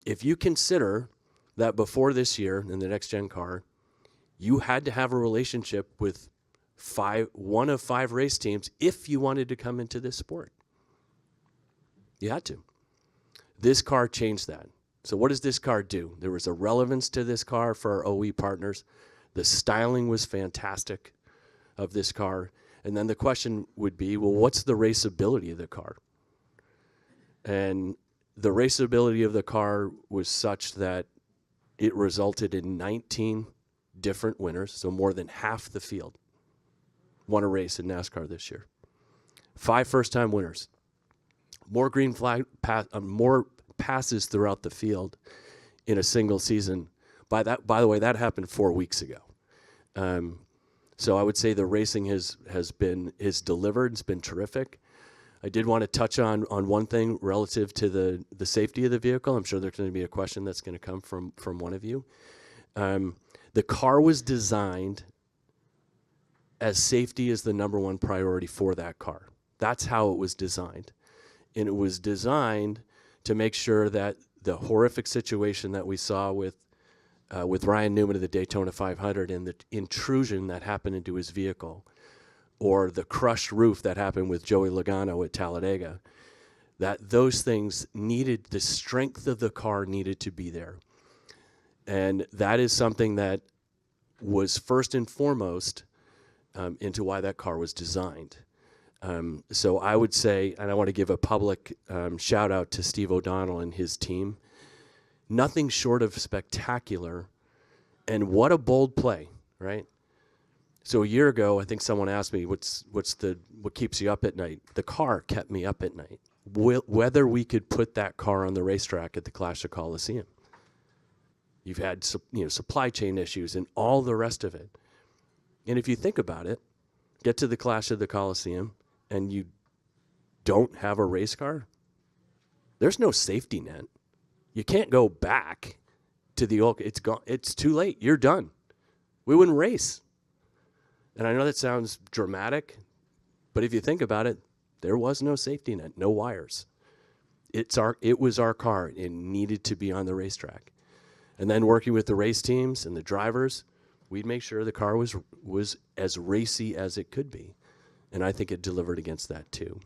if you consider that before this year in the next gen car, you had to have a relationship with one of 5 race teams if you wanted to come into this sport. You had to. This car changed that. So what does this car do? There was a relevance to this car for our OE partners. The styling was fantastic of this car. And then the question would be, well, what's the raceability of the car? And the raceability of the car was such that it resulted in 19 different winners, so more than half the field won a race in NASCAR this year. 5 first-time winners. More green flag, more passes throughout the field in a single season. By the way, that happened 4 weeks ago. So I would say the racing has delivered. It's been terrific. I did want to touch on one thing relative to the safety of the vehicle. I'm sure there's going to be a question that's going to come from one of you. The car was designed as safety is the number one priority for that car. That's how it was designed. And it was designed to make sure that the horrific situation that we saw with Ryan Newman of the Daytona 500 and the intrusion that happened into his vehicle, or the crushed roof that happened with Joey Logano at Talladega, that those things needed, the strength of the car needed to be there. And that is something that was first and foremost into why that car was designed. So I would say, and I want to give a public shout out to Steve O'Donnell and his team, nothing short of spectacular, and what a bold play, right? So a year ago, I think someone asked me, what keeps you up at night? The car kept me up at night. Whether we could put that car on the racetrack at the Clash of Coliseum. You've had supply chain issues and all the rest of it. And if you think about it, get to the Clash of the Coliseum and you don't have a race car, there's no safety net. You can't go back to the old. It's gone. It's too late. You're done. We wouldn't race. And I know that sounds dramatic, but if you think about it, there was no safety net, no wires. It was our car. It needed to be on the racetrack. And then working with the race teams and the drivers, we'd make sure the car was as racy as it could be. And I think it delivered against that too.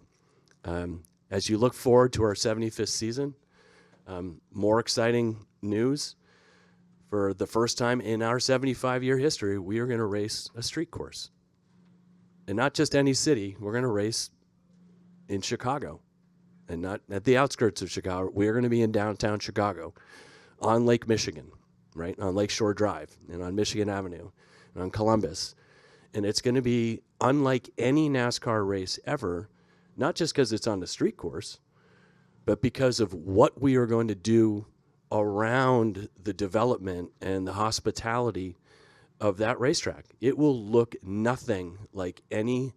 As you look forward to our 75th season, more exciting news. For the first time in our 75-year history, we are going to race a street course. And not just any city. We're going to race in Chicago. And not at the outskirts of Chicago. We are going to be in downtown Chicago on Lake Michigan, right? On Lakeshore Drive and on Michigan Avenue and on Columbus. And it's going to be unlike any NASCAR race ever, not just because it's on the street course, but because of what we are going to do around the development and the hospitality of that racetrack. It will look nothing like any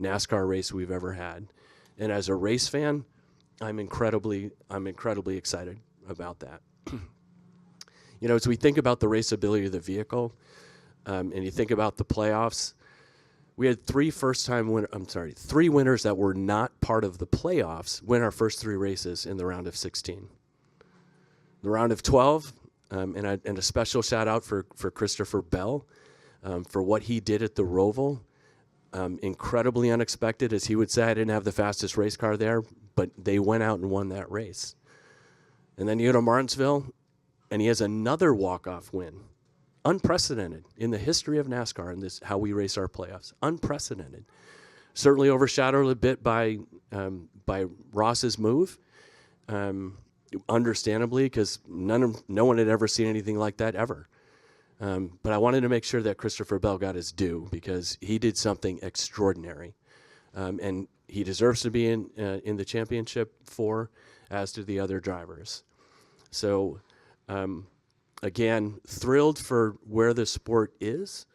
NASCAR race we've ever had. And as a race fan, I'm incredibly excited about that. As we think about the raceability of the vehicle, and you think about the playoffs, we had three winners that were not part of the playoffs win our first 3 races in the round of 16. The round of 12, and a special shout out for Christopher Bell for what he did at the Roval. Incredibly unexpected, as he would say. I didn't have the fastest race car there, but they went out and won that race. And then you go to Martinsville, and he has another walk-off win. Unprecedented in the history of NASCAR and this how we race our playoffs. Unprecedented. Certainly overshadowed a bit by Ross's move. Understandably, because no one had ever seen anything like that ever. But I wanted to make sure that Christopher Bell got his due because he did something extraordinary. And he deserves to be in the championship 4, as do the other drivers. So, again, thrilled for where the sport is,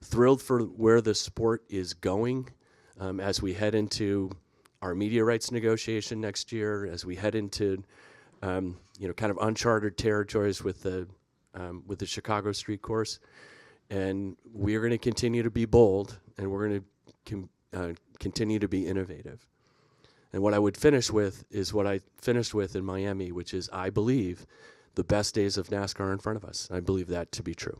thrilled for where the sport is going as we head into our media rights negotiation next year, as we head into kind of uncharted territories with the Chicago street course. And we are going to continue to be bold, and we're going to continue to be innovative. And what I would finish with is what I finished with in Miami, which is I believe the best days of NASCAR in front of us. I believe that to be true.